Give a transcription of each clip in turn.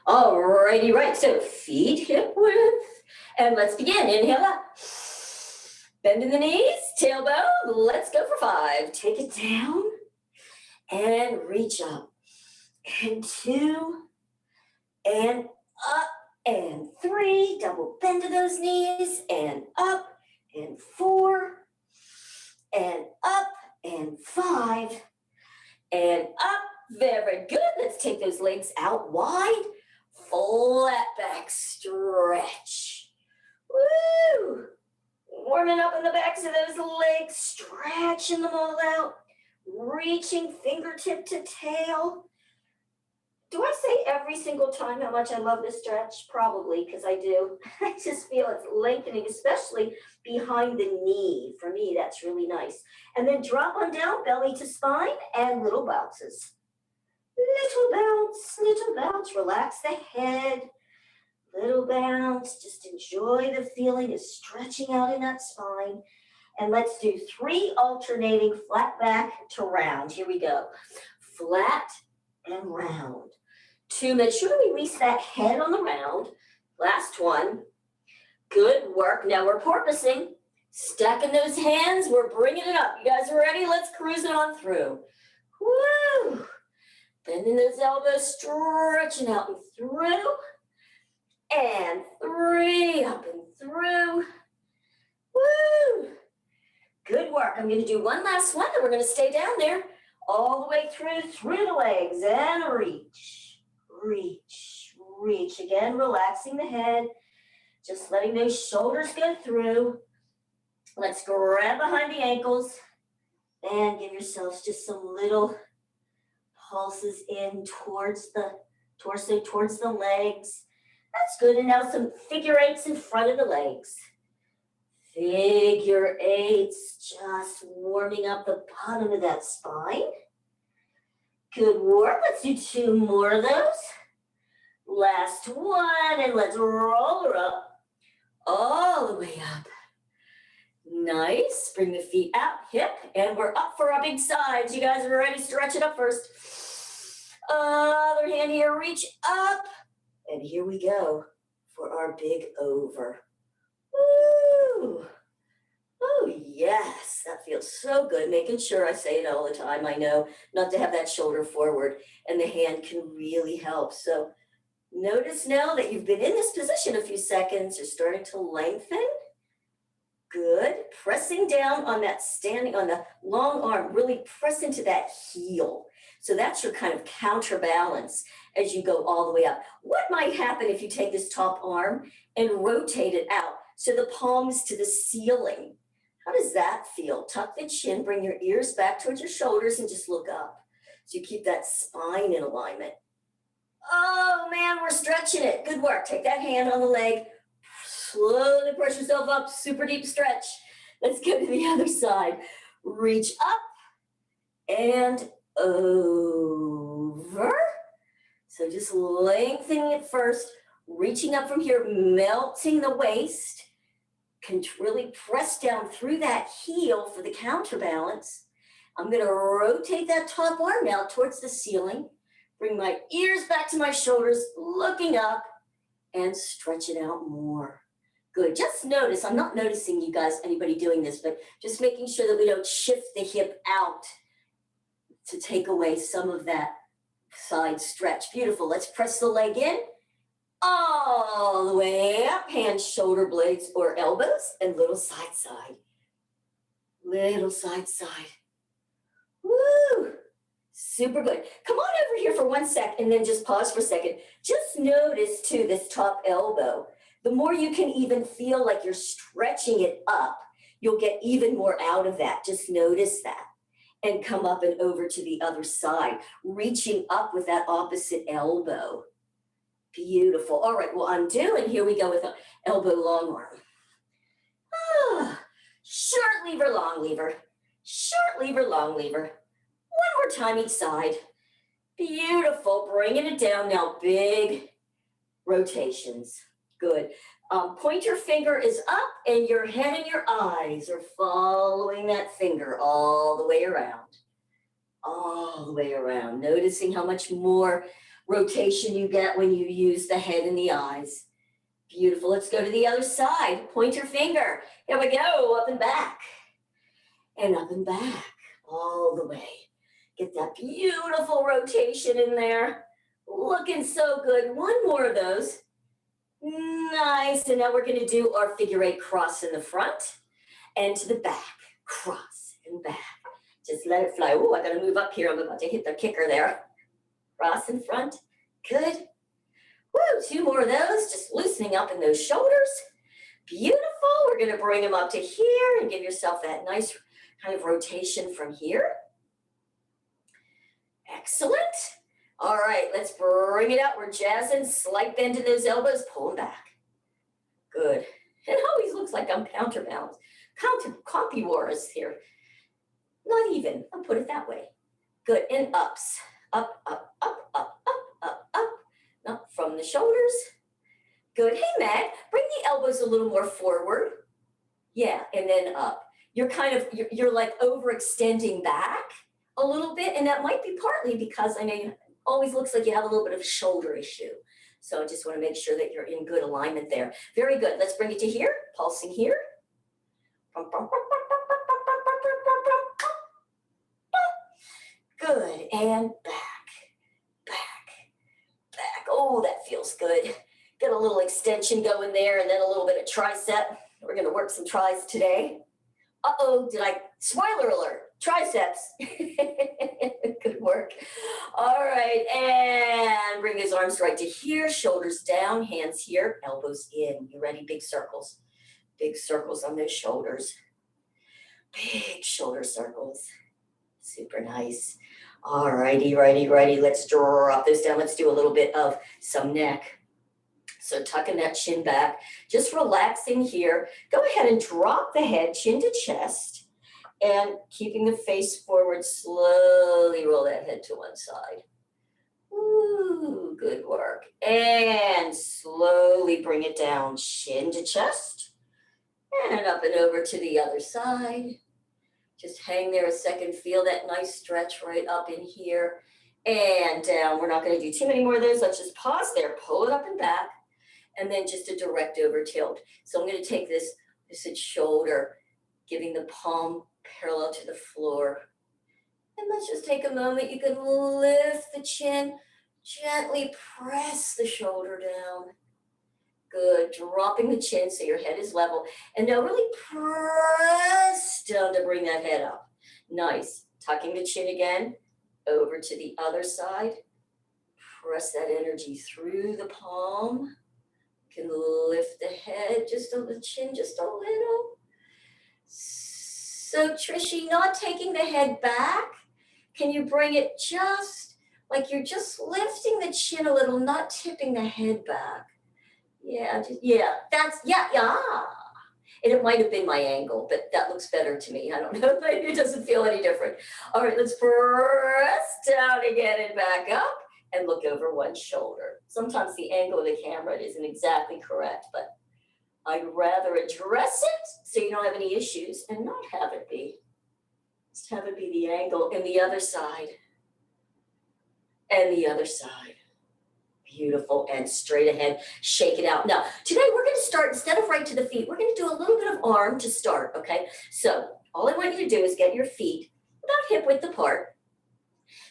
Alrighty, right. So feet hip width. And let's begin. Inhale up. Bend in the knees, tailbone. Let's go for 5. Take it down and reach up. And 2 and up and 3. Double bend to those knees and up and 4 and up and 5 and up. Very good. Let's take those legs out wide. Flat back stretch. Woo! Warming up in the backs of those legs, stretching them all out, reaching fingertip to tail. Do I say every single time how much I love this stretch? Probably, because I do. I just feel it's lengthening, especially behind the knee. For me, that's really nice. And then drop on down, belly to spine, and little bounces. Little bounce, relax the head. Little bounce, just enjoy the feeling of stretching out in that spine. And let's do 3 alternating flat back to round. Here we go. Flat and round. 2, make sure to release that head on the round. Last one. Good work. Now we're porpoising. Stacking those hands. We're bringing it up. You guys are ready? Let's cruise it on through. Woo! Bending those elbows, stretching out and through. And 3, up and through. Woo! Good work. I'm going to do one last one, and we're going to stay down there all the way through the legs, and reach, reach, reach. Again, relaxing the head, just letting those shoulders go through. Let's grab behind the ankles and give yourselves just some little pulses in towards the torso, towards the legs. That's good. And now some figure 8s in front of the legs. Figure 8s, just warming up the bottom of that spine. Good work. Let's do 2 more of those. Last one, and let's roll her up. All the way up. Nice. Bring the feet out, hip, and we're up for our big sides. You guys are ready? Stretch it up first. Other hand here, reach up. And here we go for our big over. Woo! Oh, yes, that feels so good. Making sure I say it all the time. I know not to have that shoulder forward, and the hand can really help. So notice now that you've been in this position a few seconds, you're starting to lengthen. Good. Pressing down on that standing, on the long arm, really press into that heel. So that's your kind of counterbalance as you go all the way up. What might happen if you take this top arm and rotate it out? So the palms to the ceiling. How does that feel? Tuck the chin, bring your ears back towards your shoulders, and just look up. So you keep that spine in alignment. Oh man, we're stretching it. Good work. Take that hand on the leg. Slowly press yourself up. Super deep stretch. Let's go to the other side. Reach up and over. So just lengthening it first, reaching up from here, melting the waist. Can really press down through that heel for the counterbalance. I'm going to rotate that top arm now towards the ceiling. Bring my ears back to my shoulders, looking up, and stretch it out more. Good. Just notice, I'm not noticing you guys, anybody doing this, but just making sure that we don't shift the hip out to take away some of that side stretch. Beautiful. Let's press the leg in. All the way up, hands, shoulder blades, or elbows, and little side, side. Little side, side. Woo! Super good. Come on over here for 1 sec, and then just pause for a second. Just notice, too, this top elbow. The more you can even feel like you're stretching it up, you'll get even more out of that. Just notice that. And come up and over to the other side, reaching up with that opposite elbow. Beautiful. All right, well, undo, and here we go with an elbow long arm. Short lever, long lever. Short lever, long lever. One more time each side. Beautiful. Bringing it down now. Big rotations. Good. Pointer finger is up, and your head and your eyes are following that finger all the way around. All the way around. Noticing how much more rotation you get when you use the head and the eyes. Beautiful. Let's go to the other side. Point your finger. Here we go. Up and back. And up and back. All the way. Get that beautiful rotation in there. Looking so good. One more of those. Nice. And now we're going to do our figure 8 cross in the front and to the back. Cross and back. Just let it fly. Oh, I got to move up here. I'm about to hit the kicker there. Cross in front. Good. Woo, 2 more of those. Just loosening up in those shoulders. Beautiful. We're going to bring them up to here and give yourself that nice kind of rotation from here. Excellent. All right, let's bring it up. We're jazzing. Slight bend in those elbows. Pull them back. Good. It always looks like I'm counterbalanced. Copy wars here. Not even. I'll put it that way. Good. And ups. Up, up, up, up, up, up, up. Up from the shoulders. Good. Hey, Matt, bring the elbows a little more forward. Yeah, and then up. You're kind of, you're like overextending back a little bit, and that might be partly because I know you always looks like you have a little bit of shoulder issue. So I just want to make sure that you're in good alignment there. Very good. Let's bring it to here, pulsing here. Good, and back, back, back. Oh, that feels good. Get a little extension going there and then a little bit of tricep. We're going to work some tris today. Uh-oh, spoiler alert, triceps. Good work. All right, and bring those arms right to here, shoulders down, hands here, elbows in. You ready? Big circles. Big circles on those shoulders. Big shoulder circles. Super nice. All righty, righty, righty. Let's drop this down. Let's do a little bit of some neck. So tucking that chin back, just relaxing here. Go ahead and drop the head, chin to chest, and keeping the face forward, slowly roll that head to one side. Ooh, good work. And slowly bring it down, chin to chest, and up and over to the other side. Just hang there a second, feel that nice stretch right up in here and down. We're not going to do too many more of those. Let's just pause there, pull it up and back, and then just a direct over tilt. So I'm going to take this shoulder, giving the palm parallel to the floor. And let's just take a moment. You can lift the chin, gently press the shoulder down. Good, dropping the chin so your head is level. And now really press down to bring that head up. Nice. Tucking the chin again, over to the other side. Press that energy through the palm. You can lift the head, the chin just a little. So Trishy, not taking the head back. Can you bring it just like you're just lifting the chin a little, not tipping the head back? Yeah, yeah. And it might have been my angle, but that looks better to me. I don't know, it doesn't feel any different. All right, let's press down again and back up and look over one shoulder. Sometimes the angle of the camera isn't exactly correct, but I'd rather address it so you don't have any issues and not have it be. Just have it be the angle and the other side. And the other side. Beautiful, and straight ahead, shake it out. Now, today we're going to start, instead of right to the feet, we're going to do a little bit of arm to start, okay? So all I want you to do is get your feet about hip width apart.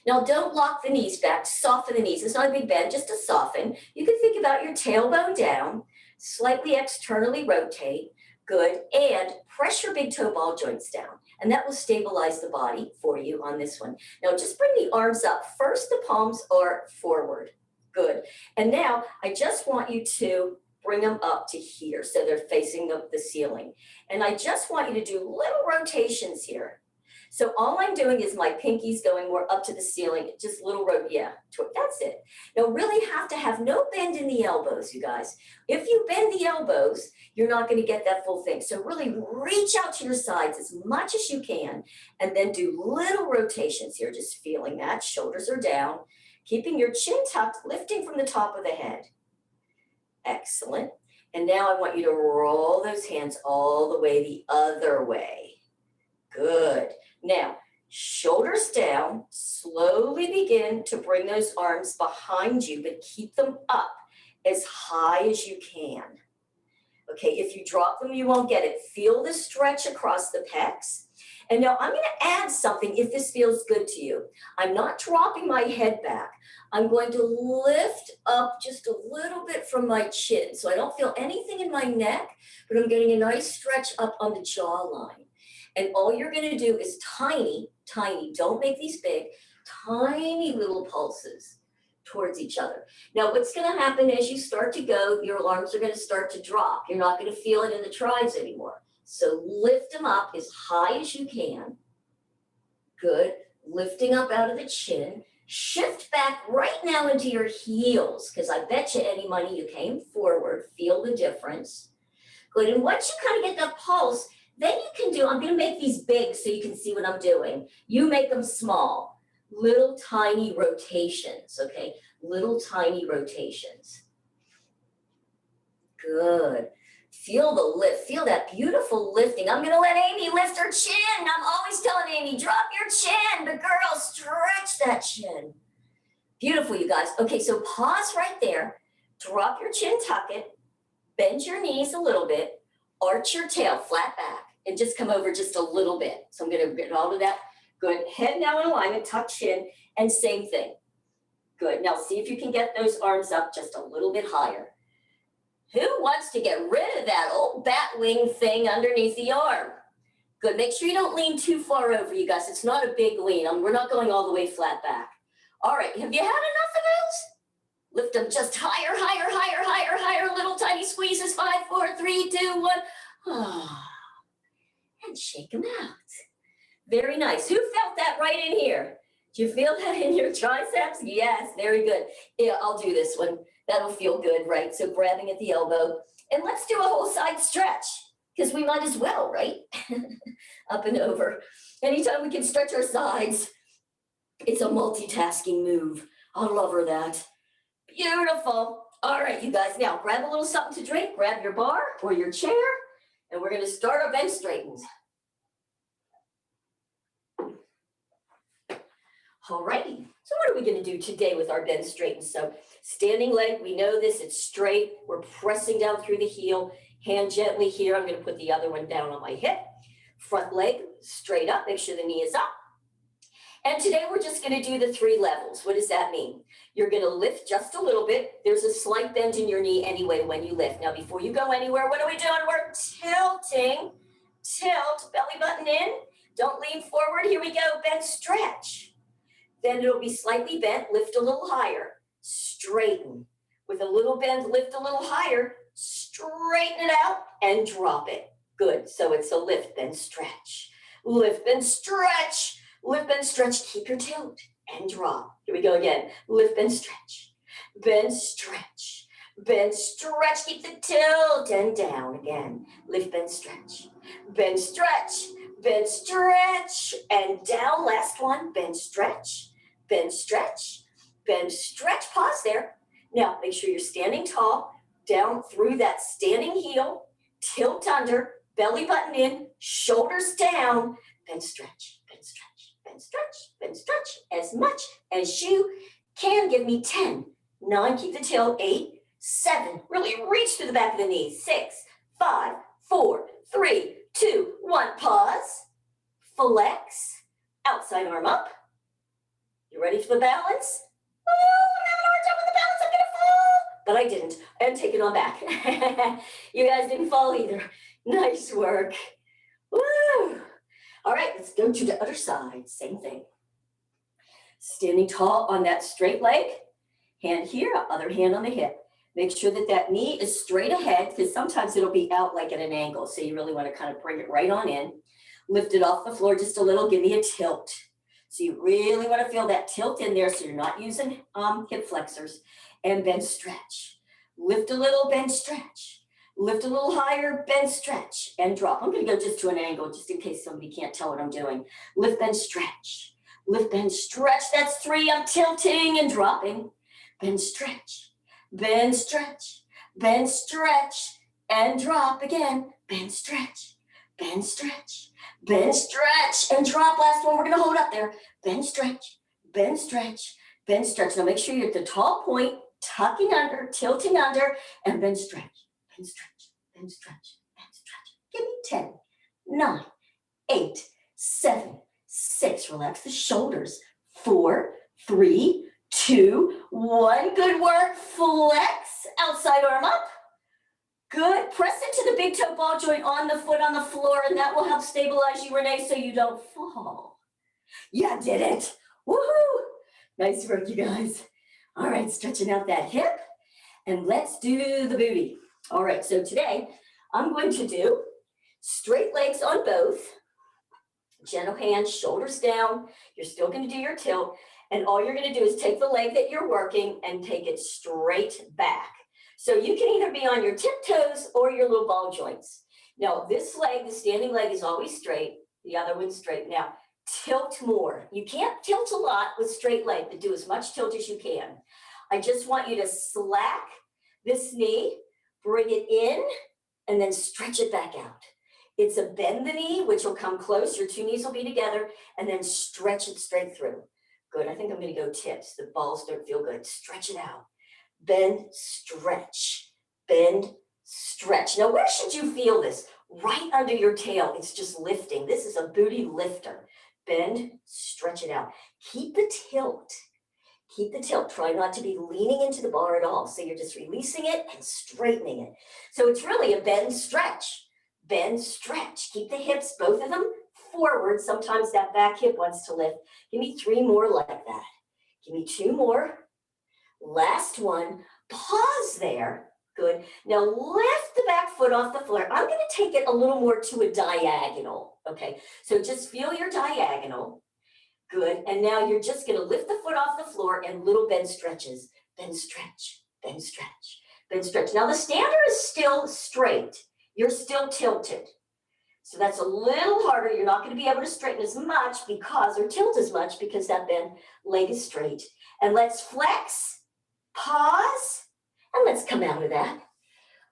Now, don't lock the knees back, soften the knees. It's not a big bend, just to soften. You can think about your tailbone down, slightly externally rotate, good, and press your big toe ball joints down, and that will stabilize the body for you on this one. Now, just bring the arms up. First, the palms are forward. Good. And now I just want you to bring them up to here so they're facing the ceiling. And I just want you to do little rotations here. So all I'm doing is my pinkies going more up to the ceiling, just little that's it. Now really have to have no bend in the elbows, you guys. If you bend the elbows, you're not going to get that full thing. So really reach out to your sides as much as you can and then do little rotations here, just feeling that. Shoulders are down. Keeping your chin tucked, lifting from the top of the head. Excellent. And now I want you to roll those hands all the way the other way. Good. Now, shoulders down, slowly begin to bring those arms behind you, but keep them up as high as you can. Okay, if you drop them, you won't get it. Feel the stretch across the pecs. And now I'm gonna add something if this feels good to you. I'm not dropping my head back. I'm going to lift up just a little bit from my chin. So I don't feel anything in my neck, but I'm getting a nice stretch up on the jawline. And all you're gonna do is tiny, don't make these big, tiny little pulses towards each other. Now, what's gonna happen as you start to go, your arms are gonna start to drop. You're not gonna feel it in the triceps anymore. So lift them up as high as you can. Good, lifting up out of the chin. Shift back right now into your heels, because I bet you any money you came forward, feel the difference. Good, and once you kind of get that pulse, then you can do, I'm gonna make these big so you can see what I'm doing. You make them small, little tiny rotations, okay? Little tiny rotations. Good. Feel the lift, feel that beautiful lifting. I'm gonna let Amy lift her chin. I'm always telling Amy, drop your chin, but girl, stretch that chin. Beautiful, you guys. Okay, so pause right there, drop your chin, tuck it, bend your knees a little bit, arch your tail, flat back, and just come over just a little bit. So I'm gonna get all of that. Good, head now in alignment, tuck chin, and same thing. Good, now see if you can get those arms up just a little bit higher. Who wants to get rid of that old bat wing thing underneath the arm? Good, make sure you don't lean too far over, you guys. It's not a big lean. We're not going all the way flat back. All right, have you had enough of those? Lift them just higher, higher, higher, higher, higher, little tiny squeezes, 5, 4, 3, 2, 1. Oh, and shake them out. Very nice. Who felt that right in here? Do you feel that in your triceps? Yes, very good. Yeah, I'll do this one. That'll feel good, right? So grabbing at the elbow. And let's do a whole side stretch, because we might as well, right? Up and over. Anytime we can stretch our sides, it's a multitasking move. I love her that. Beautiful. All right, you guys, now grab a little something to drink, grab your bar or your chair, and we're gonna start our bench straightens. All righty, so what are we gonna do today with our bench straightens? So standing leg, we know this, it's straight. We're pressing down through the heel, hand gently here. I'm gonna put the other one down on my hip. Front leg straight up, make sure the knee is up. And today we're just gonna do the 3 levels. What does that mean? You're gonna lift just a little bit. There's a slight bend in your knee anyway when you lift. Now before you go anywhere, what are we doing? We're tilting. Tilt, belly button in. Don't lean forward, here we go, bend, stretch. Then it'll be slightly bent, lift a little higher, straighten. With a little bend, lift a little higher, straighten it out and drop it. Good, so it's a lift, bend, stretch. Lift, bend, stretch. Lift, bend, stretch, keep your tilt and drop. Here we go again. Lift, bend, stretch. Bend, stretch. Bend, stretch, keep the tilt and down again. Lift, bend, stretch. Bend, stretch. Bend, stretch, and down. Last one, bend, stretch. Bend, stretch. Bend, stretch. Pause there. Now, make sure you're standing tall, down through that standing heel, tilt under, belly button in, shoulders down, bend, stretch, bend, stretch, bend, stretch, bend, stretch, as much as you can. Give me 10, 9, keep the tilt, 8, 7, really reach through the back of the knees, 6, 5, 4, 3, 2, 1, pause, flex, outside arm up. You ready for the balance? Oh, I'm having a hard time with the balance, I'm gonna fall. But I didn't, and take it on back. You guys didn't fall either. Nice work. Woo! All right, let's go to the other side, same thing. Standing tall on that straight leg, hand here, other hand on the hip. Make sure that that knee is straight ahead, because sometimes it'll be out like at an angle, so you really want to kind of bring it right on in. Lift it off the floor just a little, give me a tilt. So you really want to feel that tilt in there, so you're not using hip flexors. And bend, stretch. Lift a little, bend, stretch. Lift a little higher, bend, stretch, and drop. I'm going to go just to an angle, just in case somebody can't tell what I'm doing. Lift, bend, stretch. Lift, bend, stretch. That's 3. I'm tilting and dropping. Bend, stretch. Bend, stretch. Bend, stretch, and drop again. Bend, stretch. bend, stretch, and drop. Last one, we're gonna hold up there. Bend, stretch, bend, stretch, bend, stretch. Now make sure you're at the tall point, tucking under, tilting under, and bend, stretch, bend, stretch, bend, stretch, bend, stretch. Give me 10, 9, 8, 7, 6. Relax the shoulders. 4, 3, 2, 1. Good work. Flex. Outside arm up. Good. Press into the big toe ball joint on the foot on the floor, and that will help stabilize you, Renee, so you don't fall. You did it. Woohoo! Nice work, you guys. All right, stretching out that hip, and let's do the booty. All right, so today I'm going to do straight legs on both, gentle hands, shoulders down. You're still going to do your tilt, and all you're going to do is take the leg that you're working and take it straight back. So you can either be on your tiptoes or your little ball joints. Now, this leg, the standing leg, is always straight. The other one's straight. Now, tilt more. You can't tilt a lot with straight leg, but do as much tilt as you can. I just want you to slack this knee, bring it in, and then stretch it back out. It's a bend the knee, which will come close. Your two knees will be together, and then stretch it straight through. Good. I think I'm going to go tips. The balls don't feel good. Stretch it out. Bend, stretch, bend, stretch. Now, where should you feel this? Right under your tail. It's just lifting. This is a booty lifter. Bend, stretch it out. Keep the tilt. Keep the tilt. Try not to be leaning into the bar at all. So you're just releasing it and straightening it. So it's really a bend, stretch. Bend, stretch. Keep the hips, both of them, forward. Sometimes that back hip wants to lift. Give me 3 more like that. Give me 2 more. Last one. Pause there. Good. Now lift the back foot off the floor. I'm going to take it a little more to a diagonal. Okay. So just feel your diagonal. Good. And now you're just going to lift the foot off the floor and little bend stretches. Bend, stretch, bend, stretch, bend, stretch. Now the stander is still straight. You're still tilted. So that's a little harder. You're not going to be able to straighten as much because, or tilt as much because that bend leg is straight. And let's flex, pause, and let's come out of that.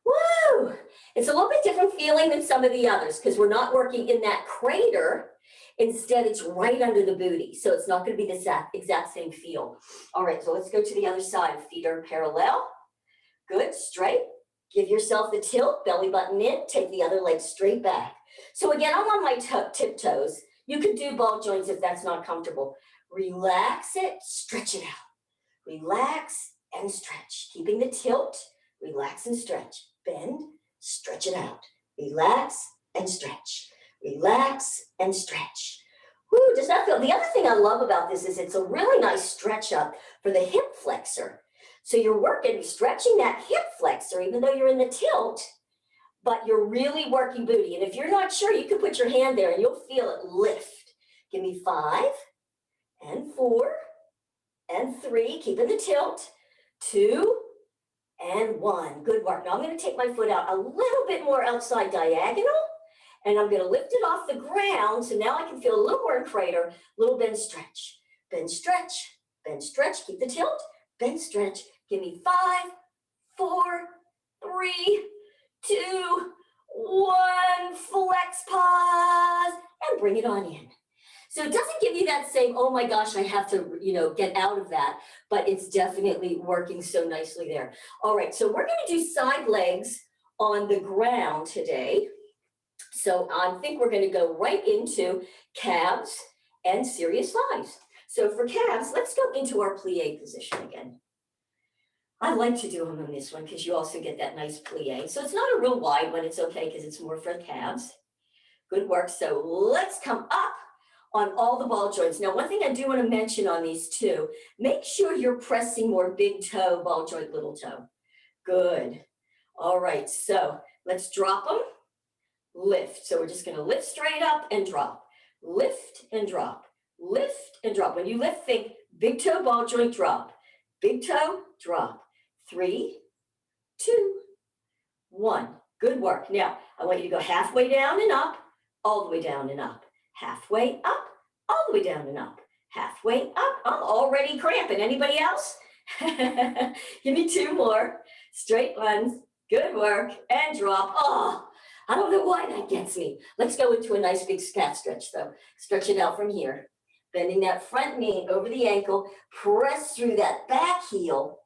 Woo! It's a little bit different feeling than some of the others because we're not working in that crater. Instead, it's right under the booty. So it's not going to be the exact same feel. All right, so let's go to the other side. Feet are parallel. Good, straight. Give yourself the tilt, belly button in, take the other leg straight back. So again, I'm on my tiptoes. You could do ball joints if that's not comfortable. Relax it, stretch it out. Relax and stretch. Keeping the tilt, relax and stretch. Bend, stretch it out. Relax and stretch. Relax and stretch. Woo, does that feel? The other thing I love about this is it's a really nice stretch up for the hip flexor. So you're working, stretching that hip flexor, even though you're in the tilt, but you're really working booty. And if you're not sure, you can put your hand there and you'll feel it lift. Give me 5 and 4 and 3, keeping the tilt, 2 and 1. Good work. Now I'm going to take my foot out a little bit more outside diagonal, and I'm going to lift it off the ground. So now I can feel a little more in crater, little bend, stretch, bend, stretch, bend, stretch. Keep the tilt, bend, stretch. Give me 5, 4, 3, 2, 1. Flex, pause, and bring it on in. So it doesn't give you that same, oh my gosh, I have to, get out of that, but it's definitely working so nicely there. All right, so we're going to do side legs on the ground today. So I think we're going to go right into calves and serious thighs. So for calves, let's go into our plie position again. I like to do them on this one because you also get that nice plie. So it's not a real wide one. It's okay because it's more for calves. Good work. So let's come up on all the ball joints. Now, one thing I do want to mention on these two, make sure you're pressing more big toe, ball joint, little toe. Good. All right. So let's drop them. Lift. So we're just going to lift straight up and drop. Lift and drop. Lift and drop. When you lift, think big toe, ball joint, drop. Big toe, drop. 3, 2, 1. Good work. Now, I want you to go halfway down and up, all the way down and up. Halfway up, all the way down and up. Halfway up. I'm already cramping. Anybody else? Give me 2 more. Straight ones. Good work. And drop. Oh, I don't know why that gets me. Let's go into a nice big cat stretch though. Stretch it out from here. Bending that front knee over the ankle, press through that back heel.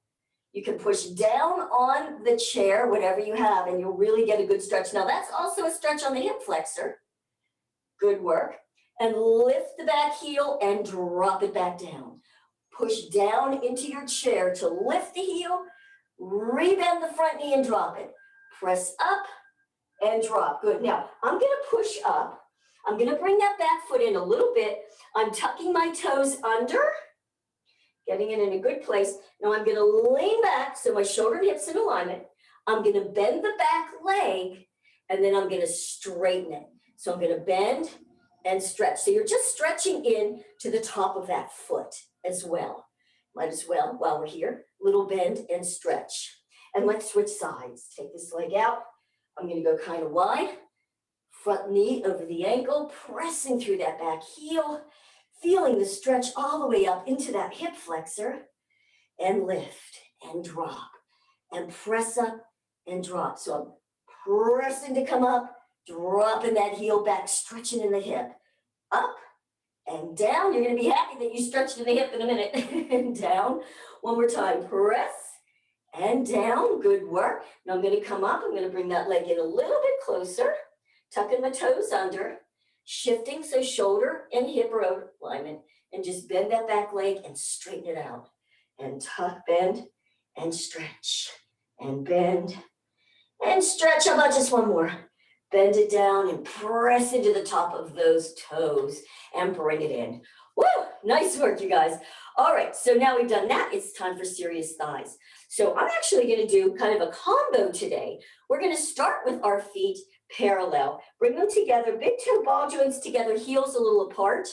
You can push down on the chair, whatever you have, and you'll really get a good stretch. Now that's also a stretch on the hip flexor. Good work. And lift the back heel and drop it back down. Push down into your chair to lift the heel, rebend the front knee and drop it. Press up and drop. Good. Now I'm going to push up. I'm going to bring that back foot in a little bit. I'm tucking my toes under, getting it in a good place. Now I'm going to lean back so my shoulder and hips in alignment. I'm going to bend the back leg and then I'm going to straighten it. So I'm going to bend and stretch. So you're just stretching in to the top of that foot as well. Might as well, while we're here, little bend and stretch. And let's switch sides. Take this leg out. I'm going to go kind of wide. Front knee over the ankle, pressing through that back heel, feeling the stretch all the way up into that hip flexor, and lift and drop and press up and drop. So I'm pressing to come up, dropping that heel back, stretching in the hip, up and down. You're going to be happy that you stretched in the hip in a minute. And down. One more time. Press and down. Good work. Now I'm going to come up. I'm going to bring that leg in a little bit closer, tucking the toes under, shifting so shoulder and hip are alignment, and just bend that back leg and straighten it out. And tuck, bend, and stretch. And bend and stretch. How about just one more? Bend it down and press into the top of those toes and bring it in. Woo! Nice work, you guys. All right, so now we've done that. It's time for serious thighs. So I'm actually going to do kind of a combo today. We're going to start with our feet parallel. Bring them together, big toe ball joints together, heels a little apart,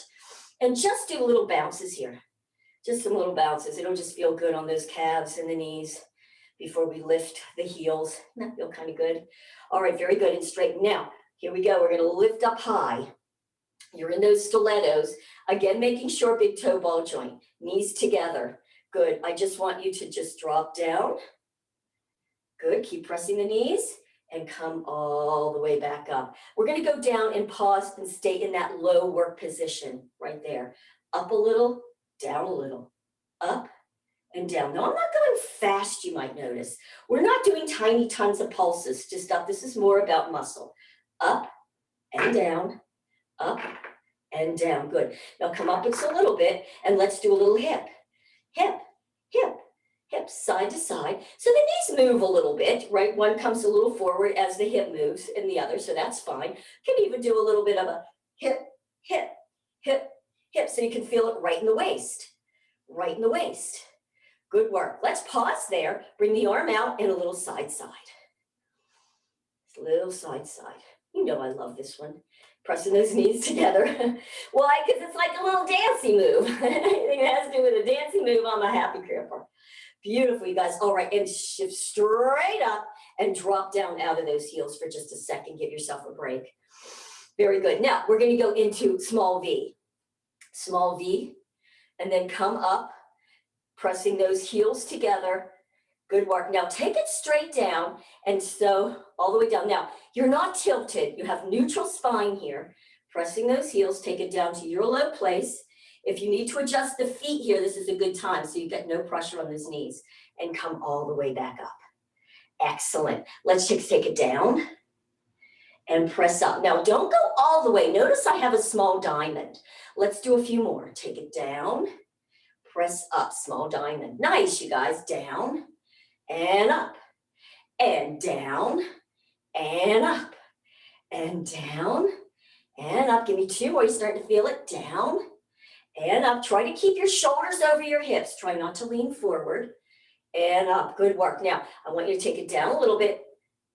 and just do little bounces here. Just some little bounces. It'll just feel good on those calves and the knees before we lift the heels. That feel kind of good. All right, very good and straight. Now, here we go. We're going to lift up high. You're in those stilettos. Again, making sure big toe ball joint, knees together. Good. I just want you to just drop down. Good. Keep pressing the knees and come all the way back up. We're going to go down and pause and stay in that low work position right there. Up a little, down a little, up and down. Now, I'm not going fast, you might notice. We're not doing tiny tons of pulses, just up. This is more about muscle. Up and down, up and down. Good. Now come up just a little bit and let's do a little hip. Hip, hip, hip, side to side. So the knees move a little bit, right? One comes a little forward as the hip moves and the other, so that's fine. Can even do a little bit of a hip, hip, hip, hip, so you can feel it right in the waist. Right in the waist. Good work. Let's pause there. Bring the arm out and a little side, side. Little side, side. You know I love this one. Pressing those knees together. Why? Because it's like a little dancey move. Anything that has to do with a dancey move, I'm a happy camper. Beautiful, you guys. All right, and shift straight up and drop down out of those heels for just a second. Give yourself a break. Very good. Now, we're going to go into small V. Small V, and then come up, pressing those heels together. Good work. Now take it straight down and so all the way down. Now you're not tilted. You have neutral spine here. Pressing those heels, take it down to your low place. If you need to adjust the feet here, this is a good time so you get no pressure on those knees and come all the way back up. Excellent. Let's just take it down and press up. Now don't go all the way. Notice I have a small diamond. Let's do a few more. Take it down, press up, small diamond. Nice, you guys. Down and up and down and up and down and up. Give me two more. You're starting to feel it. Down and up. Try to keep your shoulders over your hips. Try not to lean forward and up. Good work. Now, I want you to take it down a little bit,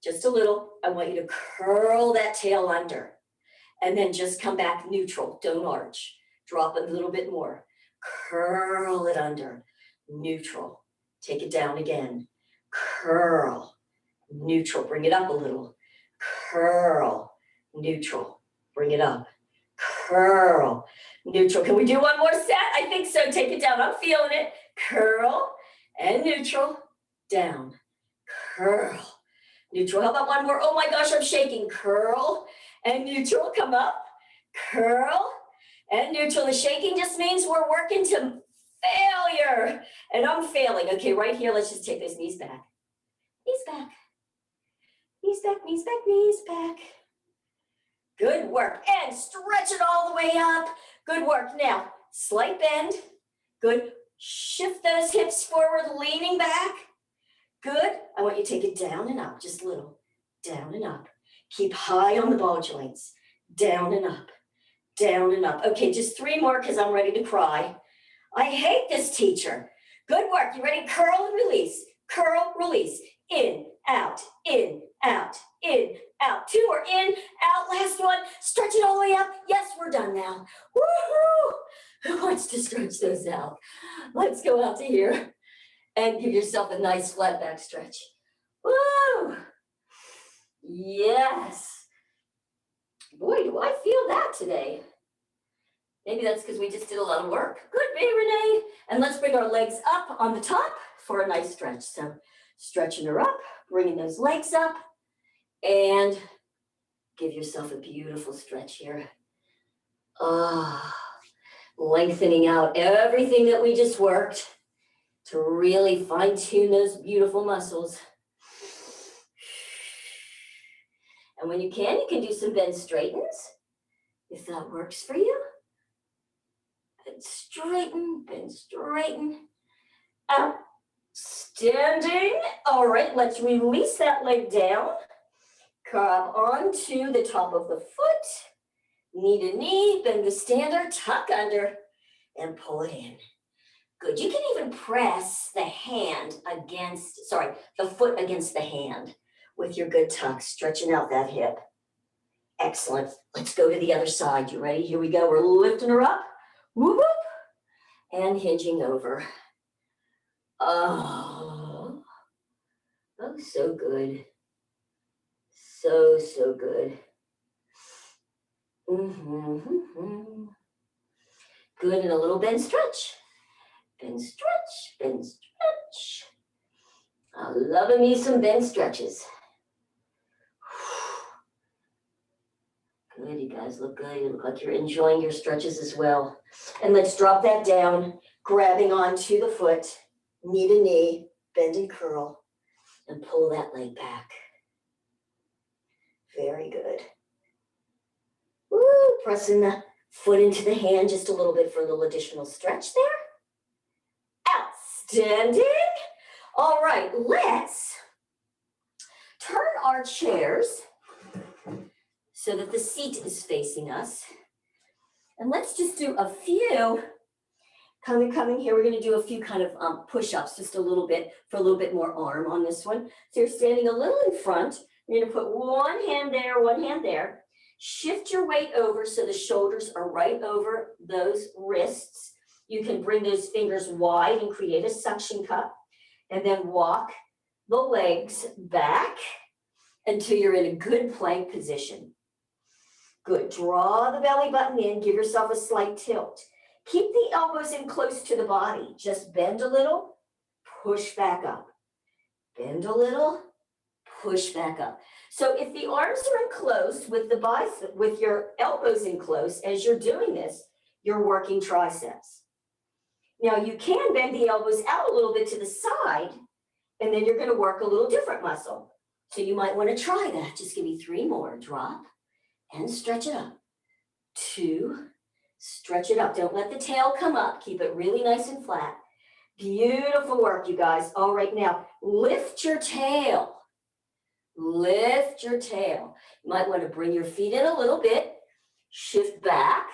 just a little. I want you to curl that tail under and then just come back neutral. Don't arch. Drop it a little bit more. Curl it under. Neutral. Take it down again. Curl, neutral, bring it up a little. Curl, neutral, bring it up. Curl, neutral. Can we do one more set? I think so. Take it down. I'm feeling it. Curl and neutral, down. Curl, Neutral, how about one more? Oh my gosh, I'm shaking. Curl and neutral, come up. Curl and neutral. The shaking just means we're working to failure. And I'm failing. Okay, right here, let's just take those knees back. Knees back. Knees back, knees back, knees back. Good work. And stretch it all the way up. Good work. Now, slight bend. Good. Shift those hips forward, leaning back. Good. I want you to take it down and up, just a little. Down and up. Keep high on the ball joints. Down and up. Down and up. Okay, just 3 more because I'm ready to cry. I hate this teacher. Good work. You ready? Curl and release. Curl, release. In, out, in, out, in, out. 2 more. In, out. Last one. Stretch it all the way up. Yes, we're done now. Woohoo! Who wants to stretch those out? Let's go out to here and give yourself a nice flat back stretch. Woo! Yes. Boy, do I feel that today. Maybe that's because we just did a lot of work. Good, baby Renee. And let's bring our legs up on the top for a nice stretch. So stretching her up, bringing those legs up, and give yourself a beautiful stretch here. Lengthening out everything that we just worked to really fine tune those beautiful muscles. And when you can do some bend straightens, if that works for you. Bend straighten, outstanding. All right, let's release that leg down. Grab onto the top of the foot, knee to knee, bend the stander, tuck under, and pull it in. Good, you can even press the foot against the hand with your good tuck, stretching out that hip. Excellent, let's go to the other side. You ready? Here we go, we're lifting her up. Whoop, whoop, and hinging over. Oh, so good. So good. Good, and a little bend stretch. Bend stretch, bend stretch. I'm loving me some bend stretches. Good, you guys look good. You look like you're enjoying your stretches as well. And let's drop that down, grabbing onto the foot, knee to knee, bend and curl, and pull that leg back. Very good. Woo, pressing the foot into the hand just a little bit for a little additional stretch there. Outstanding. All right, let's turn our chairs so that the seat is facing us. And let's just do a few, coming here, we're gonna do a few kind of push-ups, just a little bit, for a little bit more arm on this one. So you're standing a little in front, you're gonna put one hand there, shift your weight over so the shoulders are right over those wrists. You can bring those fingers wide and create a suction cup, and then walk the legs back until you're in a good plank position. Good, draw the belly button in, give yourself a slight tilt. Keep the elbows in close to the body. Just bend a little, push back up. Bend a little, push back up. So if the arms are in close with the bicep, with your elbows in close, as you're doing this, you're working triceps. Now you can bend the elbows out a little bit to the side, and then you're gonna work a little different muscle. So you might wanna try that. Just give me 3 more. Drop and stretch it up. 2, stretch it up. Don't let the tail come up. Keep it really nice and flat. Beautiful work, you guys. All right, now lift your tail. Lift your tail. You might want to bring your feet in a little bit, shift back,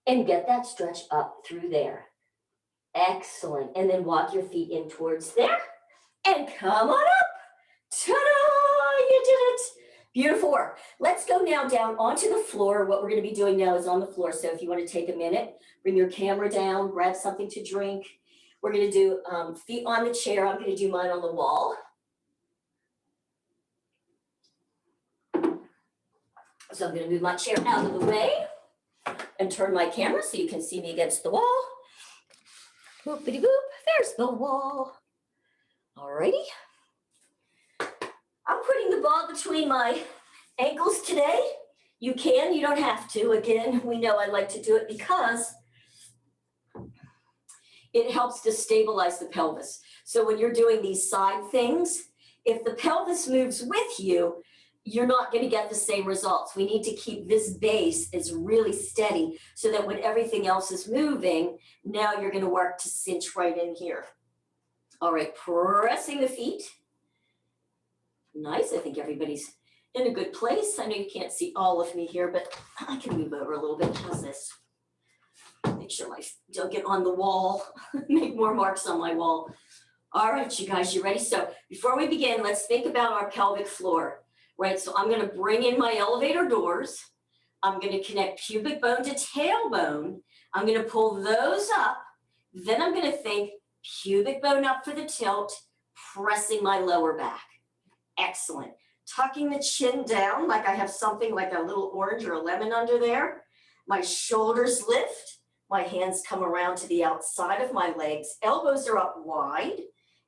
and get that stretch up through there. Excellent. And then walk your feet in towards there, and come on up. Ta-da! You did it. Beautiful work. Let's go now down onto the floor. What we're going to be doing now is on the floor. So if you want to take a minute, bring your camera down, grab something to drink. We're going to do feet on the chair. I'm going to do mine on the wall. So I'm going to move my chair out of the way and turn my camera so you can see me against the wall. Boopity boop, there's the wall. Alrighty. I'm putting the ball between my ankles today. You can, you don't have to. Again, we know I like to do it because it helps to stabilize the pelvis. So when you're doing these side things, if the pelvis moves with you, you're not going to get the same results. We need to keep this base as really steady so that when everything else is moving, now you're going to work to cinch right in here. All right, pressing the feet. Nice, I think everybody's in a good place. I know you can't see all of me here, but I can move over a little bit. How's this? Make sure my don't get on the wall, make more marks on my wall. All right, you guys, you ready? So before we begin, let's think about our pelvic floor, right? So I'm gonna bring in my elevator doors. I'm gonna connect pubic bone to tailbone. I'm gonna pull those up. Then I'm gonna think pubic bone up for the tilt, pressing my lower back. Excellent. Tucking the chin down like I have something like a little orange or a lemon under there. My shoulders lift. My hands come around to the outside of my legs. Elbows are up wide.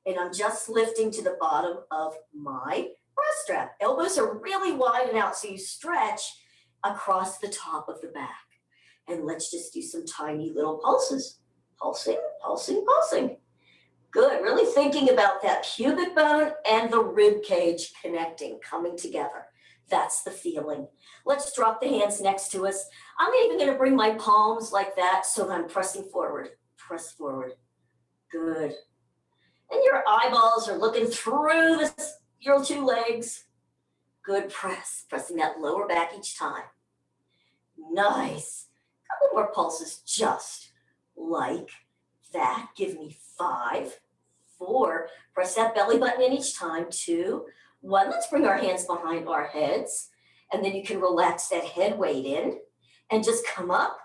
And I'm just lifting to the bottom of my breast strap. Elbows are really wide and out, so you stretch across the top of the back. And let's just do some tiny little pulses. Pulsing, pulsing, pulsing. Good, really thinking about that pubic bone and the rib cage connecting, coming together. That's the feeling. Let's drop the hands next to us. I'm even gonna bring my palms like that so that I'm pressing forward. Press forward. Good. And your eyeballs are looking through your two legs. Good press, pressing that lower back each time. Nice. Couple more pulses just like that. Give me 5, 4. Press that belly button in each time. 2, 1. Let's bring our hands behind our heads. And then you can relax that head weight in and just come up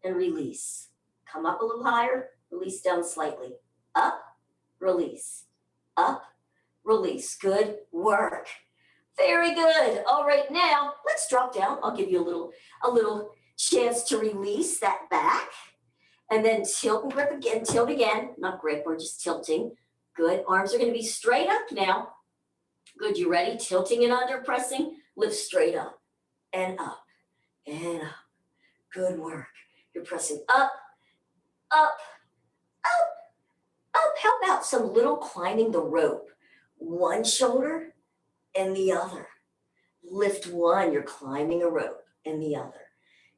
and release. Come up a little higher, release down slightly. Up, release, up, release. Good work. Very good. All right, now let's drop down. I'll give you a little chance to release that back. And then tilt and grip again, tilt again. Not grip, we're just tilting. Good. Arms are going to be straight up now. Good. You ready? Tilting and under, pressing. Lift straight up and up and up. Good work. You're pressing up, up, up, up. How about some little climbing the rope? One shoulder and the other. Lift one, you're climbing a rope, and the other.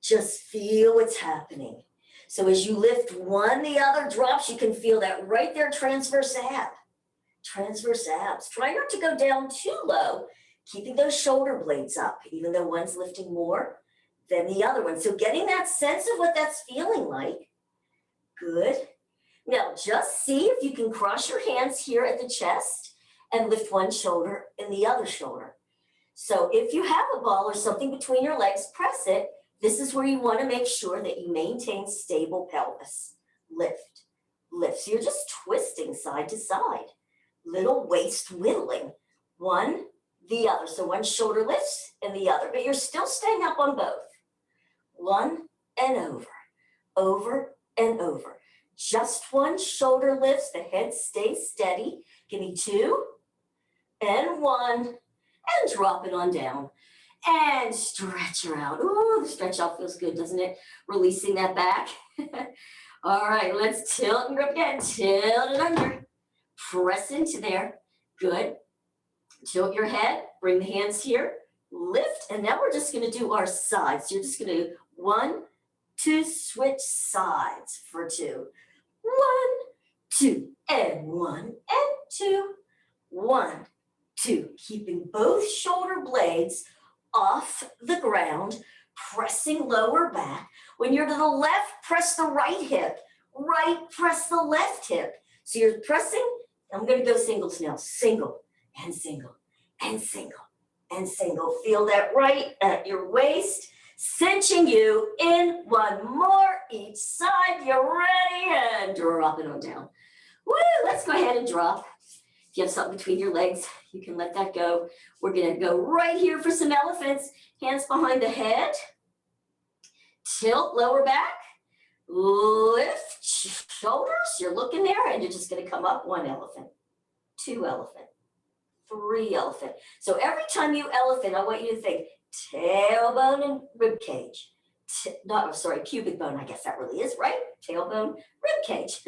Just feel what's happening. So as you lift one, the other drops. You can feel that right there, transverse ab. Transverse abs. Try not to go down too low, keeping those shoulder blades up, even though one's lifting more than the other one. So getting that sense of what that's feeling like. Good. Now just see if you can cross your hands here at the chest and lift one shoulder and the other shoulder. So if you have a ball or something between your legs, press it. This is where you want to make sure that you maintain stable pelvis. Lift, lift. So you're just twisting side to side. Little waist whittling. One, the other. So one shoulder lifts and the other, but you're still staying up on both. One and over, over and over. Just one shoulder lifts, the head stays steady. Give me 2 and 1 and drop it on down. And stretch her out. Ooh, the stretch out feels good, doesn't it? Releasing that back. All right, let's tilt and grip again. Tilt it under. Press into there. Good. Tilt your head. Bring the hands here. Lift. And now we're just going to do our sides. You're just going to 1, 2, switch sides for 2. 1, 2, and 1, and 2. 1, 2. Keeping both shoulder blades off the ground, pressing lower back. When you're to the left, press the right hip. Right, press the left hip. So you're pressing. I'm going to go singles now. Single and single and single and single. Feel that right at your waist, cinching you in. 1 more each side. You're ready, and drop it on down. Woo, let's go ahead and drop. If you have something between your legs, you can let that go. We're going to go right here for some elephants. Hands behind the head. Tilt lower back. Lift shoulders. You're looking there, and you're just going to come up. 1 elephant. 2 elephant. 3 elephant. So every time you elephant, I want you to think tailbone and rib cage. Pubic bone, I guess that really is, right? Tailbone, rib cage.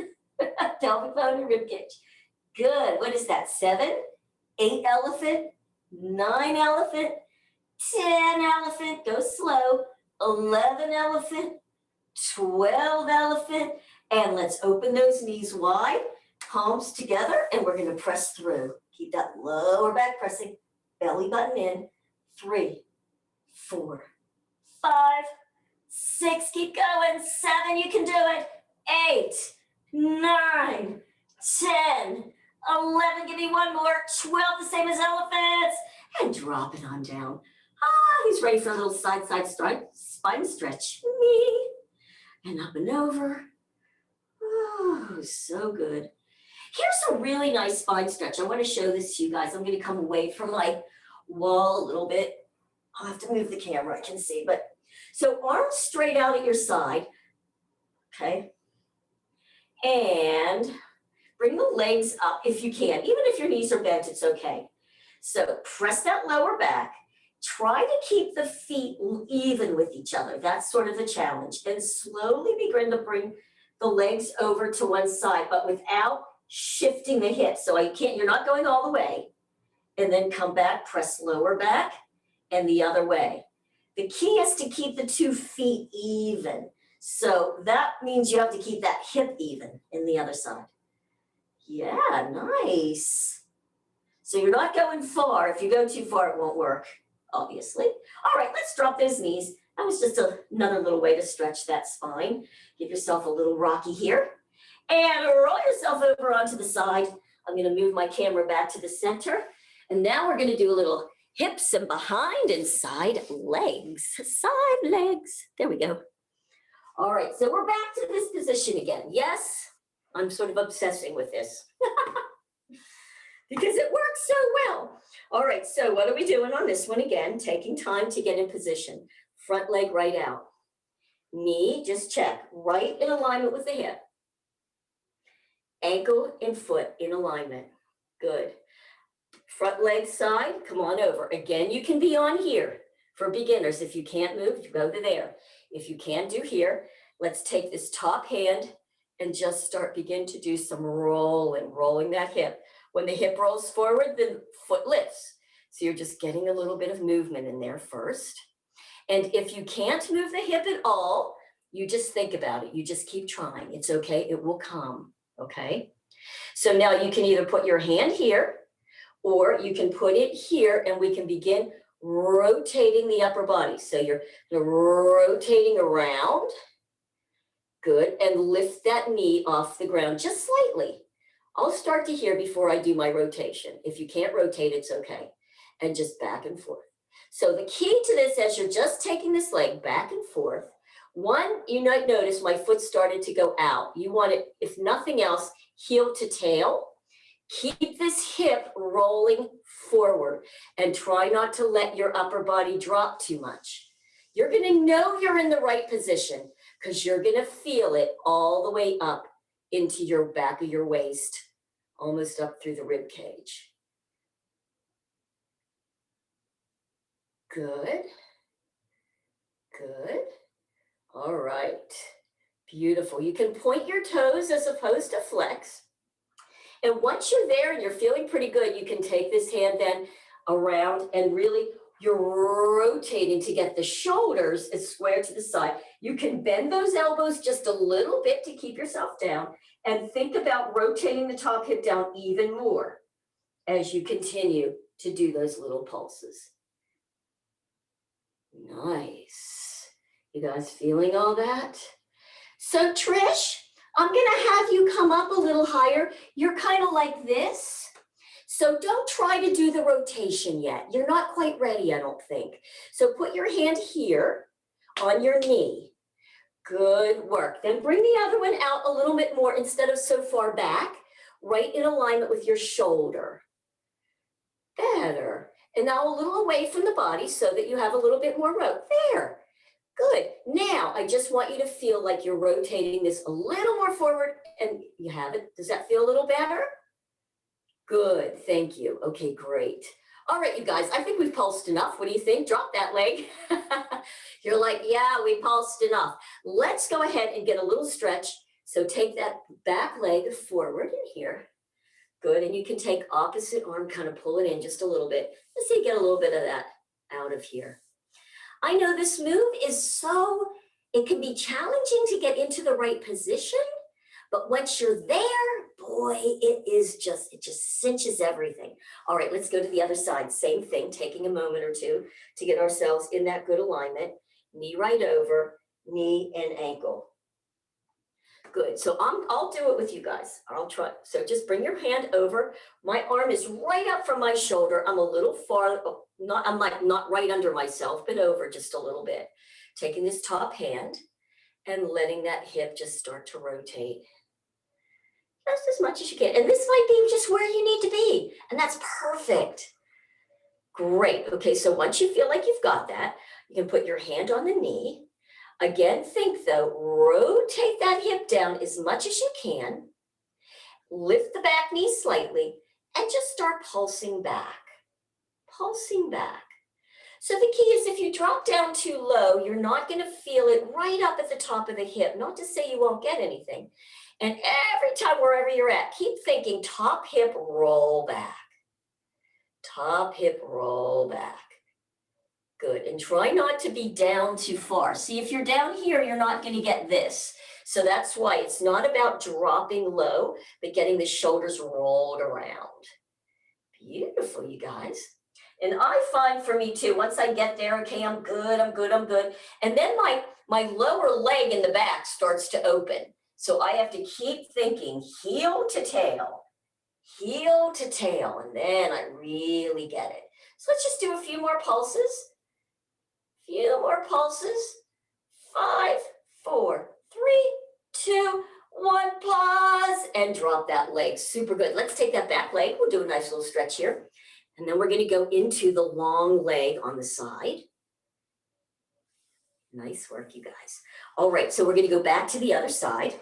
Pelvic bone and rib cage. Good. What is that? 7, 8 elephant, 9 elephant, 10 elephant, go slow, 11 elephant, 12 elephant, and let's open those knees wide, palms together, and we're going to press through. Keep that lower back pressing, belly button in. 3, 4, 5, 6, keep going. 7, you can do it. 8, 9, 10, 11, give me one more. 12, the same as elephants. And drop it on down. He's ready for a little side spine stretch. Me. And up and over. Oh, so good. Here's a really nice spine stretch. I want to show this to you guys. I'm going to come away from my wall a little bit. I'll have to move the camera, I can see. But so arms straight out at your side. Okay. And bring the legs up if you can. Even if your knees are bent, it's okay. So press that lower back. Try to keep the feet even with each other. That's sort of the challenge. And slowly begin to bring the legs over to one side, but without shifting the hips. So you're not going all the way. And then come back, press lower back, and the other way. The key is to keep the 2 feet even. So that means you have to keep that hip even in the other side. Yeah, nice. So you're not going far. If you go too far, it won't work, obviously. All right, let's drop those knees. That was just another little way to stretch that spine. Give yourself a little rocky here. And roll yourself over onto the side. I'm going to move my camera back to the center. And now we're going to do a little hips and behind and side legs. Side legs. There we go. All right, so we're back to this position again. Yes, I'm sort of obsessing with this because it works so well. All right, so what are we doing on this one again? Taking time to get in position. Front leg right out. Knee, just check, right in alignment with the hip. Ankle and foot in alignment. Good. Front leg side, come on over. Again, you can be on here. For beginners, if you can't move, you go to there. If you can do here, let's take this top hand and just begin to do some rolling that hip. When the hip rolls forward, the foot lifts. So you're just getting a little bit of movement in there first. And if you can't move the hip at all, you just think about it. You just keep trying. It's okay. It will come. Okay. So now you can either put your hand here or you can put it here and we can begin rotating the upper body. So you're rotating around. Good. And lift that knee off the ground just slightly. I'll start to here before I do my rotation. If you can't rotate, it's okay. And just back and forth. So the key to this, as you're just taking this leg back and forth, one, you might notice my foot started to go out. You want it, if nothing else, heel to tail. Keep this hip rolling forward and try not to let your upper body drop too much. You're going to know you're in the right position because you're going to feel it all the way up into your back of your waist, almost up through the rib cage. Good. Good. All right. Beautiful. You can point your toes as opposed to flex. And once you're there and you're feeling pretty good, you can take this hand then around and really you're rotating to get the shoulders as square to the side. You can bend those elbows just a little bit to keep yourself down and think about rotating the top hip down even more as you continue to do those little pulses. Nice. You guys feeling all that? So Trish, I'm going to have you come up a little higher. You're kind of like this. So don't try to do the rotation yet. You're not quite ready, I don't think. So put your hand here on your knee. Good work. Then bring the other one out a little bit more instead of so far back, right in alignment with your shoulder. Better. And now a little away from the body so that you have a little bit more rope. There. Good. Now, I just want you to feel like you're rotating this a little more forward and you have it. Does that feel a little better? Good, thank you. Okay, great. All right, you guys, I think we've pulsed enough. What do you think? Drop that leg. You're like, yeah, we pulsed enough. Let's go ahead and get a little stretch. So take that back leg forward in here. Good, and you can take opposite arm, kind of pull it in just a little bit. Let's see, get a little bit of that out of here. I know this move is it can be challenging to get into the right position, but once you're there, boy, it just cinches everything. All right, let's go to the other side. Same thing, taking a moment or two to get ourselves in that good alignment. Knee right over, knee and ankle. Good, so I'll do it with you guys. I'll try. So just bring your hand over. My arm is right up from my shoulder. I'm a little far, I'm like not right under myself, but over just a little bit. Taking this top hand and letting that hip just start to rotate. Just as much as you can. And this might be just where you need to be. And that's perfect. Great. Okay, so once you feel like you've got that, you can put your hand on the knee. Again, think though, rotate that hip down as much as you can. Lift the back knee slightly and just start pulsing back. Pulsing back. So the key is if you drop down too low, you're not going to feel it right up at the top of the hip. Not to say you won't get anything. And every time, wherever you're at, keep thinking top hip, roll back. Top hip, roll back. Good, and try not to be down too far. See, if you're down here, you're not going to get this. So that's why it's not about dropping low, but getting the shoulders rolled around. Beautiful, you guys. And I find for me too, once I get there, okay, I'm good. And then my lower leg in the back starts to open. So I have to keep thinking heel to tail, and then I really get it. So let's just do a few more pulses. Few more pulses. 5, 4, 3, 2, 1, pause, and drop that leg. Super good. Let's take that back leg. We'll do a nice little stretch here. And then we're going to go into the long leg on the side. Nice work, you guys. All right, so we're going to go back to the other side.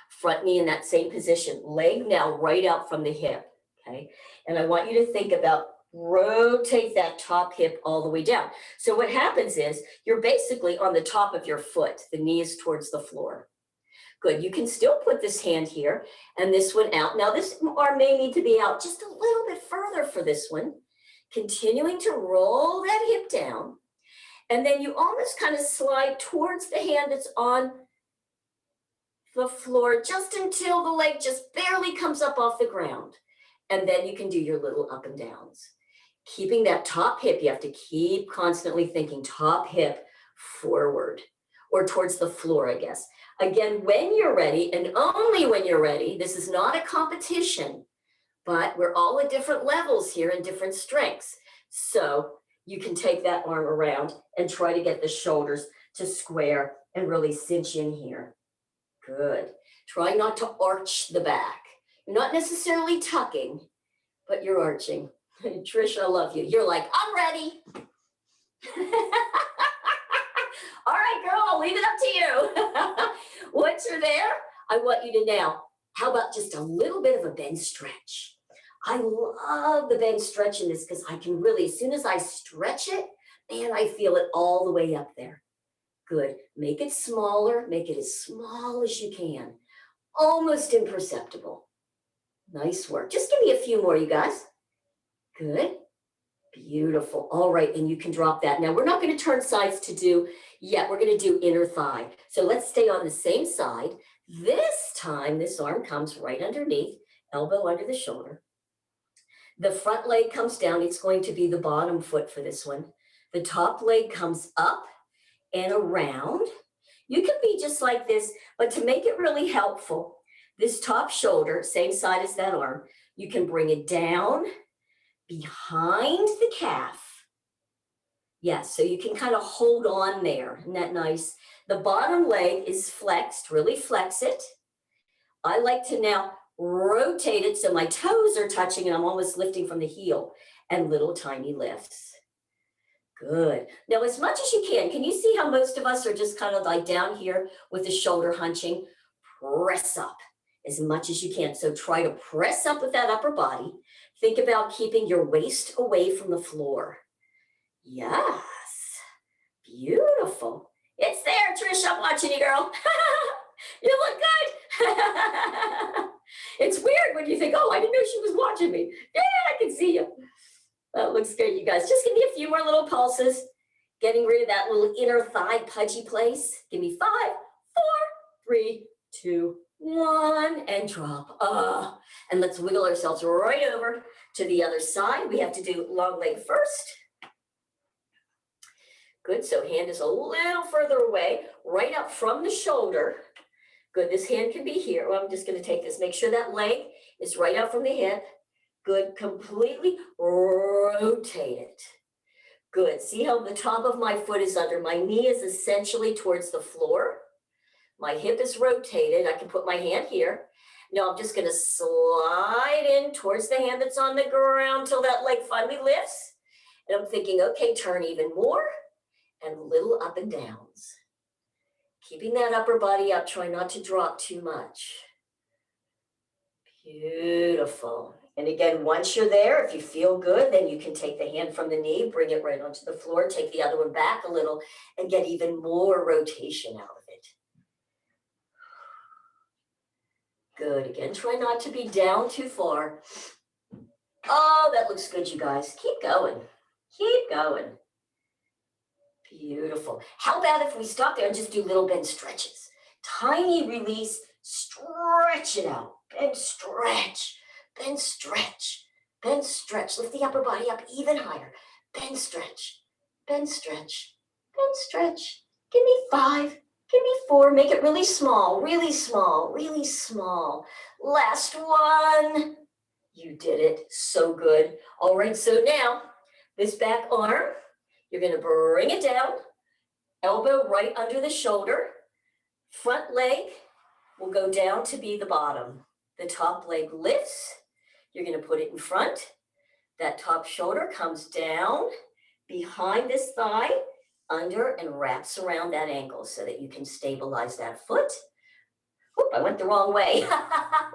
Front knee in that same position. Leg now right out from the hip, okay? And I want you to think about rotate that top hip all the way down. So what happens is you're basically on the top of your foot. The knee is towards the floor. Good, you can still put this hand here and this one out. Now this arm may need to be out just a little bit further for this one. Continuing to roll that hip down. And then you almost kind of slide towards the hand that's on the floor just until the leg just barely comes up off the ground. And then you can do your little up and downs. Keeping that top hip, you have to keep constantly thinking top hip forward or towards the floor, I guess. Again, when you're ready, and only when you're ready, this is not a competition, but we're all at different levels here and different strengths. So you can take that arm around and try to get the shoulders to square and really cinch in here. Good. Try not to arch the back. You're not necessarily tucking, but you're arching. Trish, I love you. You're like, I'm ready. All right, girl, I'll leave it up to you. Once you're there, I want you to now, how about just a little bit of a bend stretch? I love the bend stretch in this because I can really, as soon as I stretch it, man, I feel it all the way up there. Good. Make it smaller. Make it as small as you can. Almost imperceptible. Nice work. Just give me a few more, you guys. Good. Beautiful. All right, and you can drop that. Now, we're not going to turn sides to do yet. We're going to do inner thigh. So let's stay on the same side. This time, this arm comes right underneath, elbow under the shoulder. The front leg comes down. It's going to be the bottom foot for this one. The top leg comes up and around. You can be just like this, but to make it really helpful, this top shoulder, same side as that arm, you can bring it down behind the calf. Yes, so you can kind of hold on there. Isn't that nice? The bottom leg is flexed, really flex it. I like to now rotate it so my toes are touching and I'm almost lifting from the heel, and little tiny lifts. Good. Now, as much as you can you see how most of us are just kind of like down here with the shoulder hunching? Press up as much as you can. So try to press up with that upper body. Think about keeping your waist away from the floor. Yes, beautiful. It's there, Trish, I'm watching you, girl. You look good. It's weird when you think, oh, I didn't know she was watching me. Yeah, I can see you. That looks good, you guys. Just give me a few more little pulses. Getting rid of that little inner thigh pudgy place. Give me 5, 4, 3, 2, 1, and drop. And let's wiggle ourselves right over to the other side. We have to do long leg first. Good, so hand is a little further away, right up from the shoulder. Good, this hand can be here. Well, I'm just gonna take this. Make sure that leg is right out from the hip. Good, completely rotate it. Good, see how the top of my foot is under. My knee is essentially towards the floor. My hip is rotated. I can put my hand here. Now I'm just gonna slide in towards the hand that's on the ground till that leg finally lifts. And I'm thinking, okay, turn even more and little up and downs. Keeping that upper body up, try not to drop too much. Beautiful. And again, once you're there, if you feel good, then you can take the hand from the knee, bring it right onto the floor, take the other one back a little, and get even more rotation out of it. Good. Again, try not to be down too far. Oh, that looks good, you guys. Keep going. Keep going. Beautiful. How about if we stop there and just do little bend stretches? Tiny release, stretch it out. Bend, stretch, bend, stretch, bend, stretch. Lift the upper body up even higher. Bend, stretch, bend, stretch, bend, stretch. Give me 5, give me 4. Make it really small, really small, really small. Last one. You did it. So good. All right, so now this back arm, you're going to bring it down, elbow right under the shoulder. Front leg will go down to be the bottom. The top leg lifts. You're going to put it in front. That top shoulder comes down behind this thigh, under, and wraps around that ankle so that you can stabilize that foot. Oop, I went the wrong way.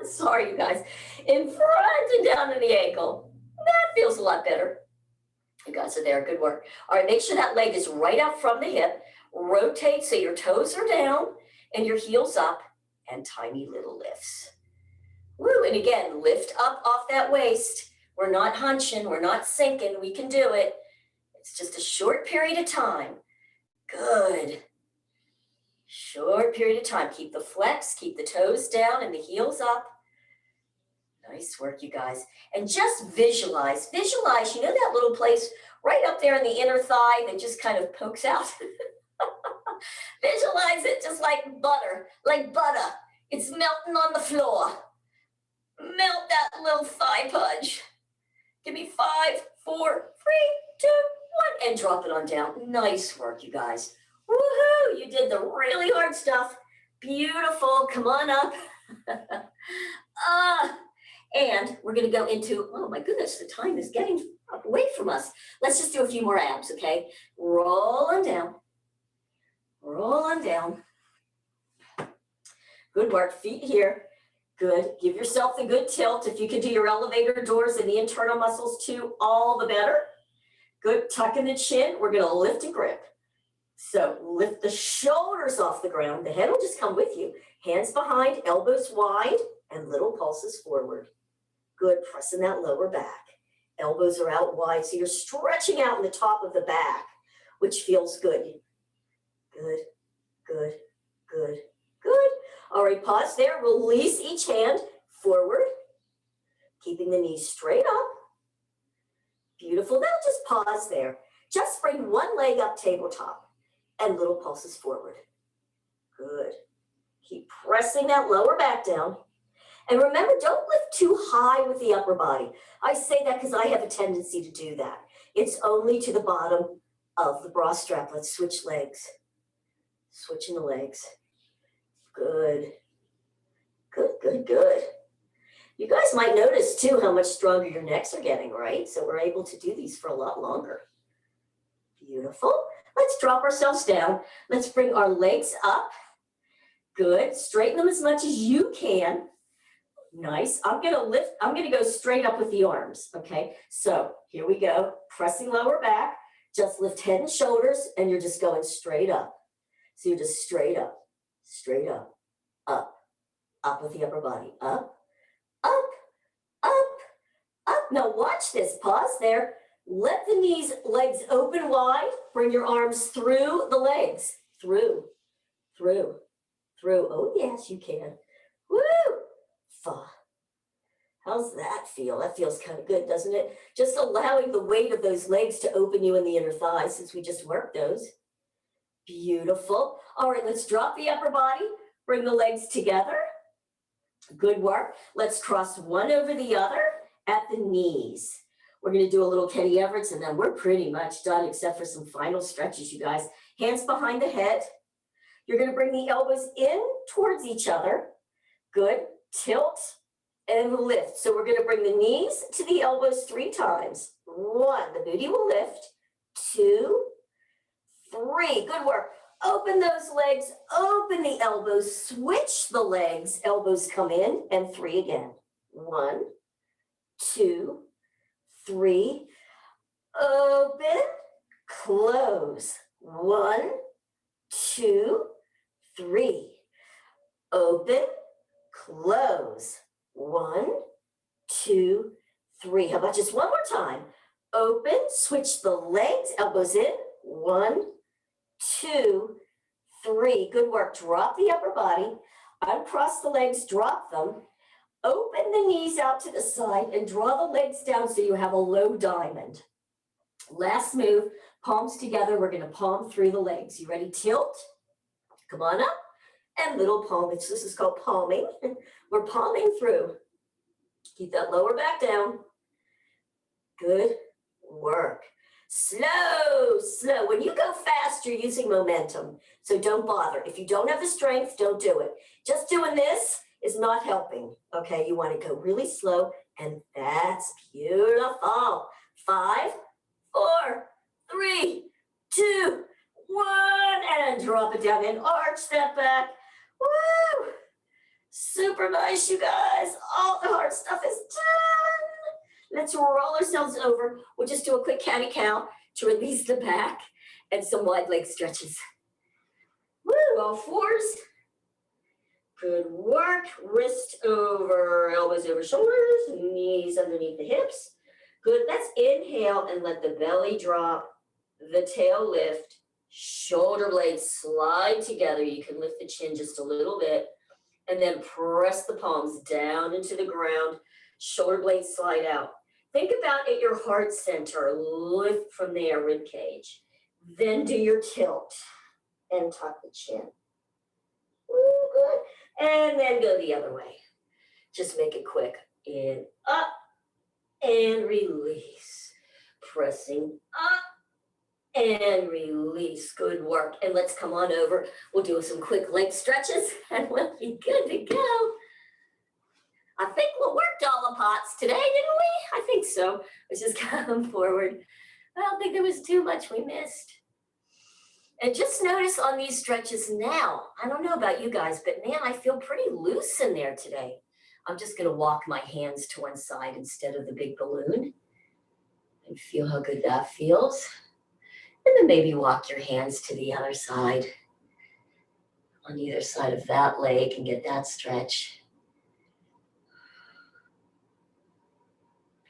Sorry, you guys. In front and down to the ankle. That feels a lot better. You guys are there, good work. All right, make sure that leg is right up from the hip. Rotate so your toes are down and your heels up, and tiny little lifts. Woo, and again, lift up off that waist. We're not hunching, we're not sinking, we can do it. It's just a short period of time. Good. Short period of time. Keep the flex, keep the toes down and the heels up. Nice work, you guys. And just visualize, you know that little place right up there in the inner thigh that just kind of pokes out? Visualize it just like butter, It's melting on the floor. Melt that little thigh pudge. Give me 5, 4, 3, 2, 1, and drop it on down. Nice work, you guys. Woohoo, you did the really hard stuff. Beautiful, come on up. And we're gonna go into, oh my goodness, the time is getting away from us. Let's just do a few more abs, okay? Roll on down. Roll on down. Good work, feet here. Good, give yourself the good tilt. If you can do your elevator doors and the internal muscles too, all the better. Good, tuck in the chin. We're gonna lift and grip. So lift the shoulders off the ground. The head will just come with you. Hands behind, elbows wide, and little pulses forward. Good, pressing that lower back. Elbows are out wide, so you're stretching out in the top of the back, which feels good. Good, good, good, good. All right, pause there. Release each hand forward, keeping the knees straight up. Beautiful. Now just pause there. Just bring one leg up tabletop and little pulses forward. Good. Keep pressing that lower back down. And remember, don't lift too high with the upper body. I say that because I have a tendency to do that. It's only to the bottom of the bra strap. Let's switch legs. Switching the legs. Good. Good, good, good. You guys might notice too how much stronger your necks are getting, right? So we're able to do these for a lot longer. Beautiful. Let's drop ourselves down. Let's bring our legs up. Good. Straighten them as much as you can. Nice. I'm gonna go straight up with the arms, okay? So here we go, pressing lower back, just lift head and shoulders, and you're just going straight up. So you're just straight up, up, up with the upper body, up, up, up, up. Now watch this, pause there. Let the legs open wide, bring your arms through the legs, through. Oh yes, you can. Woo! How's that feel? That feels kind of good, doesn't it? Just allowing the weight of those legs to open you in the inner thighs since we just worked those. Beautiful. All right, let's drop the upper body, bring the legs together. Good work. Let's cross one over the other at the knees. We're gonna do a little Kenny Everett's and then we're pretty much done except for some final stretches, you guys. Hands behind the head. You're gonna bring the elbows in towards each other. Good. Tilt and lift. So we're gonna bring the knees to the elbows 3 times. 1, the booty will lift. 2, 3, good work. Open those legs, open the elbows, switch the legs, elbows come in, and 3 again. 1, 2, 3, open, close. 1, 2, 3, open, close. 1, 2, 3. How about just one more time? Open, switch the legs, elbows in. 1, 2, 3. Good work. Drop the upper body. Uncross the legs, drop them. Open the knees out to the side and draw the legs down so you have a low diamond. Last move, palms together. We're going to palm through the legs. You ready? Tilt. Come on up. And little palm. This is called palming. We're palming through. Keep that lower back down. Good work. Slow. When you go fast, you're using momentum. So don't bother. If you don't have the strength, don't do it. Just doing this is not helping. Okay, you want to go really slow, and that's beautiful. 5, 4, 3, 2, 1, and drop it down and arch that back. Woo! Super nice, you guys. All the hard stuff is done. Let's roll ourselves over. We'll just do a quick cat-cow to release the back and some wide leg stretches. Woo, all 4s. Good work. Wrist over, elbows over shoulders, knees underneath the hips. Good. Let's inhale and let the belly drop, the tail lift, shoulder blades slide together. You can lift the chin just a little bit. And then press the palms down into the ground, shoulder blades slide out. Think about at your heart center, lift from there, rib cage. Then do your tilt and tuck the chin. Ooh, good. And then go the other way. Just make it quick. In, up, and release. Pressing up. And release. Good work. And let's come on over. We'll do some quick leg stretches and we'll be good to go. I think we worked all the pots today, didn't we? I think so. Let's just come forward. I don't think there was too much we missed. And just notice on these stretches now, I don't know about you guys, but man, I feel pretty loose in there today. I'm just going to walk my hands to one side instead of the big balloon and feel how good that feels. And then maybe walk your hands to the other side, on either side of that leg, and get that stretch.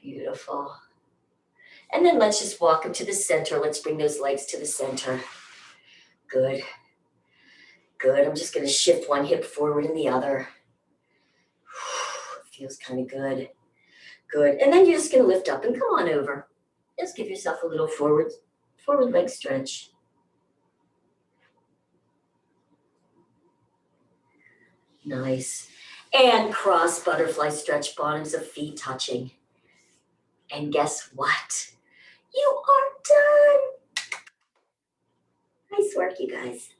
Beautiful. And then let's just walk them to the center. Let's bring those legs to the center. Good. Good. I'm just going to shift one hip forward and the other. Feels kind of good. Good. And then you're just going to lift up and come on over. Just give yourself a little forward leg stretch. Nice. And cross butterfly stretch, bottoms of feet touching. And guess what? You are done. Nice work, you guys.